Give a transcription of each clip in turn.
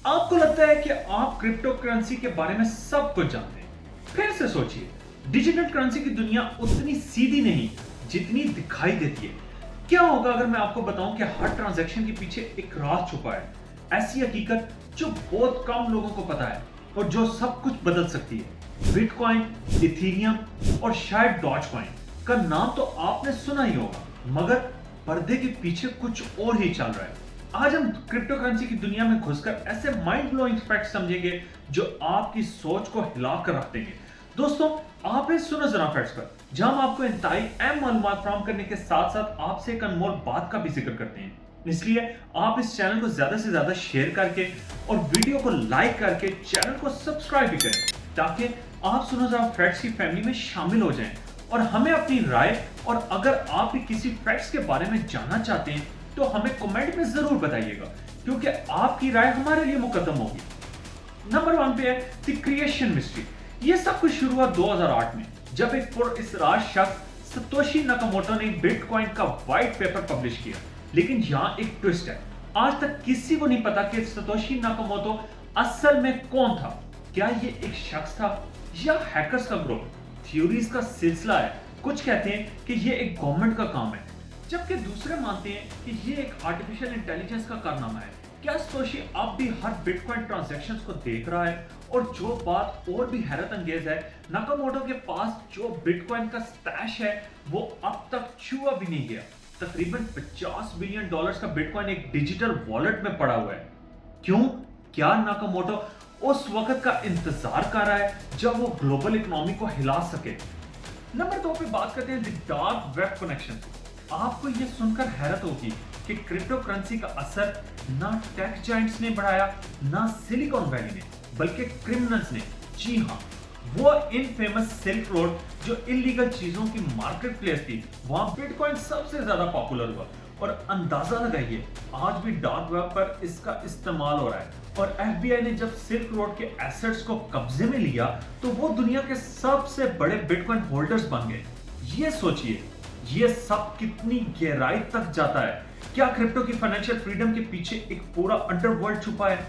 आपको लगता है कि आप क्रिप्टो करेंसी के बारे में सब कुछ जानते हैं। फिर से सोचिए, डिजिटल करेंसी की दुनिया उतनी सीधी नहीं जितनी दिखाई देती है। क्या होगा अगर मैं आपको बताऊं कि हर ट्रांजैक्शन के पीछे एक राज छुपा है, ऐसी हकीकत जो बहुत कम लोगों को पता है और जो सब कुछ बदल सकती है। बिटकॉइन, इथेरियम और शायद डॉज कॉइन का नाम तो आपने सुना ही होगा, मगर पर्दे के पीछे कुछ और ही चल रहा है। आज हम क्रिप्टो करेंसी की दुनिया में घुसकर ऐसे माइंड ब्लोइंग फैक्ट समझेंगे जो आपकी सोच को हिला कर रख देंगे। दोस्तों, आप इस सुनो जरा फैक्ट्स पर, जहां हम आपको इंतहाई अहम मालूमात फराहम करने के साथ साथ आपसे एक अनमोल बात का भी जिक्र करते हैं। इसलिए आप इस चैनल को ज्यादा से ज्यादा शेयर करके और वीडियो को लाइक करके चैनल को सब्सक्राइब भी करें, ताकि आप सुनो जरा फैक्ट्स की फैमिली में शामिल हो जाएं और हमें अपनी राय, और अगर आप भी किसी फैक्ट्स के बारे में जानना चाहते हैं तो हमें कमेंट में जरूर बताइएगा, क्योंकि आपकी राय हमारे लिए मुकद्दम होगी। नंबर 1 पे है द क्रिएशन मिस्ट्री। ये सब कुछ शुरू हुआ 2008 में, जब एक पुरअसरार शख्स सतोशी नाकामोटो ने बिटकॉइन का व्हाइट पेपर पब्लिश किया। लेकिन यहाँ एक ट्विस्ट है, आज तक किसी को नहीं पता कि सतोशी नाकामोटो असल में कौन था। क्या ये एक शख्स था या हैकर्स का ग्रुप? थ्योरीज का सिलसिला है। कुछ कहते हैं कि ये एक गवर्नमेंट का काम है, जबकि दूसरे मानते हैं कि ये एक आर्टिफिशियल इंटेलिजेंस का कारनामा है। क्या सतोशी अब भी हर बिटकॉइन ट्रांजैक्शंस को देख रहा है? और जो बात और भी हैरत अंगेज है, नाकामोटो के पास जो बिटकॉइन का स्टैश है वो अब तक छुआ भी नहीं गया। तकरीबन $50 बिलियन का बिटकॉइन एक डिजिटल वॉलेट में पड़ा हुआ है। क्यों? क्या नाकामोटो उस वक्त का इंतजार कर रहा है जब वो ग्लोबल इकोनॉमी को हिला सके? नंबर 2 पे बात करते हैं द डार्क वेब कनेक्शन। आपको यह सुनकर हैरत होगी कि क्रिप्टो करेंसी का असर ना टेक जायंट्स ने बढ़ाया, ना सिलिकॉन वैली ने, बल्कि क्रिमिनल्स ने। जी हाँ, वो इनफेमस सिल्क रोड जो इलीगल चीजों की मार्केट प्लेस थी, वहां बिटकॉइन सबसे ज्यादा पॉपुलर हुआ। और अंदाजा लगाइए, आज भी डार्क वेब पर इसका इस्तेमाल हो रहा है। और एफबीआई ने जब सिल्क रोड के एसेट्स को कब्जे में लिया तो वो दुनिया के सबसे बड़े बिटकॉइन होल्डर्स बन गए। ये सोचिए, ये सब कितनी गहराई तक जाता है। क्या क्रिप्टो की फाइनेंशियल फ्रीडम के पीछे एक पूरा अंडरवर्ल्ड छुपा है?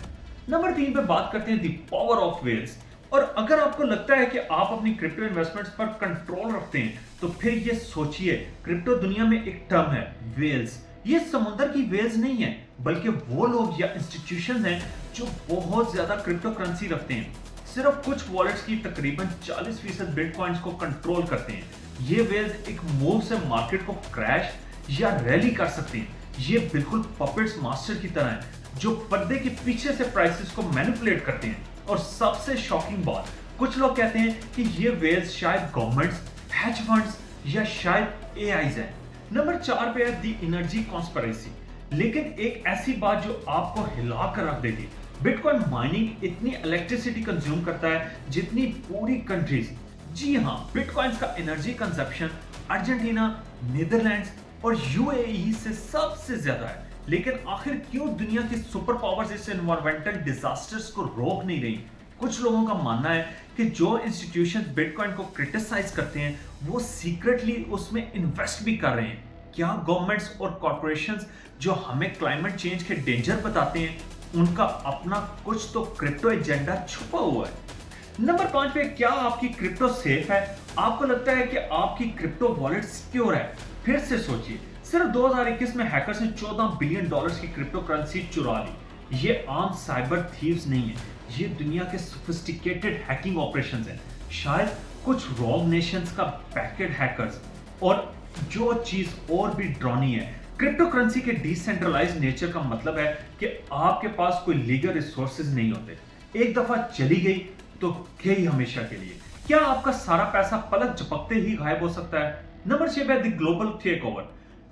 नंबर 3 पे बात करते हैं द पावर ऑफ वेल्स। और अगर आपको लगता है कि आप अपनी क्रिप्टो इन्वेस्टमेंट्स पर कंट्रोल रखते हैं, तो फिर ये सोचिए, क्रिप्टो दुनिया में एक टर्म है वेल्स। ये समुद्र की वेल्स नहीं है, बल्कि वो लोग या इंस्टीट्यूशंस हैं जो बहुत ज्यादा क्रिप्टो करेंसी रखते हैं। सिर्फ कुछ वॉलेट्स की तकरीबन 40% बिटकॉइंस को कंट्रोल करते हैं। ये वेल्स एक मूव से मार्केट को क्रैश या रैली कर सकते हैं। ये बिल्कुल पपेट्स मास्टर की तरह हैं, जो पर्दे के पीछे से प्राइसेस को मैनिपुलेट करते हैं। और सबसे शॉकिंग बात, कुछ लोग कहते हैं कि ये वेल्स शायद गवर्नमेंट्स, हेज फंड्स या शायद एआईज हैं। नंबर 4 पे है दी एनर्जी कॉन्स्पिरेसी। लेकिन एक ऐसी बात जो आपको हिला कर रख देगी, बिटकॉइन माइनिंग इतनी इलेक्ट्रिसिटी कंज्यूम करता है जितनी पूरी कंट्रीज। जी हाँ, बिटकॉइंस का एनर्जी कंजप्शन अर्जेंटीना, नीदरलैंड्स और यूएई से सबसे ज्यादा है। लेकिन आखिर क्यों दुनिया की सुपर पावर्स इस एनवायरमेंटल डिजास्टर्स को रोक नहीं रही? कुछ लोगों का मानना है कि जो इंस्टीट्यूशंस बिटकॉइन को क्रिटिसाइज करते हैं वो सीक्रेटली उसमें इन्वेस्ट भी कर रहे हैं। क्या गवर्नमेंट्स और कॉर्पोरेशंस जो हमें क्लाइमेट चेंज के डेंजर बताते हैं, उनका अपना कुछ तो क्रिप्टो एजेंडा छुपा हुआ है? नंबर 5 पे, क्या आपकी क्रिप्टो सेफ है? आपको लगता है कि आपकी क्रिप्टो वॉलेट सिक्योर है? फिर से सोचिए, सिर्फ 2021 में हैकर्स ने $14 बिलियन की क्रिप्टो करेंसी चुरा ली। ये आम साइबर थीव्स नहीं है, ये दुनिया के सोफिस्टिकेटेड हैकिंग ऑपरेशंस हैं। शायद कुछ रॉन्ग नेशंस का पैकेट हैकर्स। और जो चीज और भी ड्रॉनी है, क्रिप्टो करेंसी के डिसेंट्रलाइज्ड नेचर का मतलब है कि आपके पास कोई लीगल रिसोर्सेज नहीं होते। एक दफा चली गई तो गई हमेशा के लिए। क्या आपका सारा पैसा पलक झपकते ही गायब हो सकता है? नंबर 6 है द ग्लोबल टेकओवर।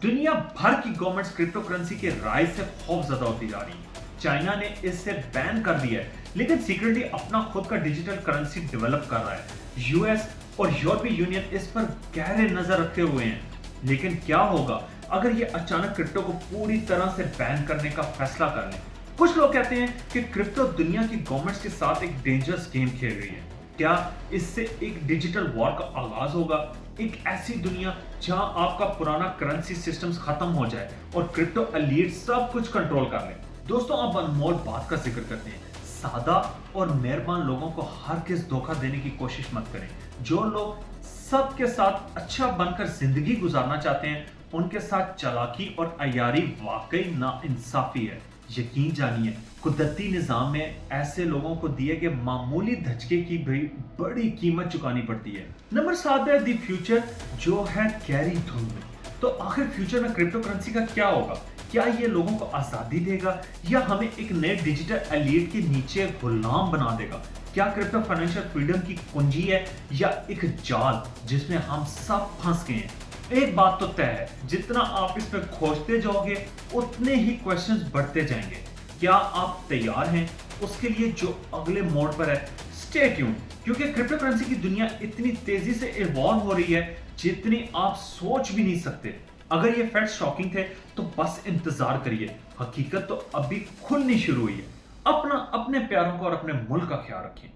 दुनिया भर की गवर्नमेंट्स क्रिप्टो करेंसी के राइज से खौफजदा होती जा रही है। चाइना ने इसे बैन कर दिया है, लेकिन सीक्रेटली अपना खुद का डिजिटल करेंसी डेवलप कर रहा है। यूएस और यूरोपीय यूनियन इस पर गहरे नजर रखे हुए हैं। लेकिन क्या होगा अगर ये अचानक क्रिप्टो को पूरी तरह से बैन करने का फैसला कर लें? कुछ लोग कहते हैं कि क्रिप्टो दुनिया की गवर्नमेंट्स के साथ एक डेंजरस गेम खेल रही है। क्या इससे एक डिजिटल वॉर का आगाज होगा? एक ऐसी दुनिया जहां आपका पुराना करेंसी सिस्टम्स खत्म हो जाए और क्रिप्टो एलीट सब कुछ कंट्रोल कर ले। दोस्तों, अब अनमोल बात का जिक्र करते हैं। सादा और मेहरबान लोगों को हरगिज़ धोखा देने की कोशिश मत करें। जो लोग सबके साथ अच्छा बनकर ज़िंदगी गुज़ारना चाहते हैं, उनके साथ चालाकी और अय्यारी वाक़ई नाइंसाफ़ी है। यकीन जानिए, कुदरती निज़ाम में ऐसे लोगों को दिए गए मामूली धचके की भी बड़ी कीमत चुकानी पड़ती है। नंबर 7 है द फ्यूचर, जो है गहरी धुंध में। तो आखिर फ्यूचर में क्रिप्टो करेंसी का क्या होगा? क्या ये लोगों को आज़ादी देगा या हमें एक नए डिजिटल एलीट के नीचे गुलाम बना देगा? क्या क्रिप्टो फाइनेंशियल फ्रीडम की कुंजी है या एक जाल जिसमें हम सब फंस गए हैं? एक बात तो तय है, जितना आप इसमें खोजते जाओगे उतने ही क्वेश्चंस बढ़ते जाएंगे। क्या आप तैयार हैं उसके लिए जो अगले मोड़ पर है? स्टे ट्यून, क्योंकि क्रिप्टो करेंसी की दुनिया इतनी तेजी से इवॉल्व हो रही है जितनी आप सोच भी नहीं सकते। अगर ये फैक्ट शॉकिंग थे तो बस इंतजार करिए, हकीकत तो अभी खुलनी शुरू हुई है। अपने प्यारों को और अपने मुल्क का ख्याल रखें।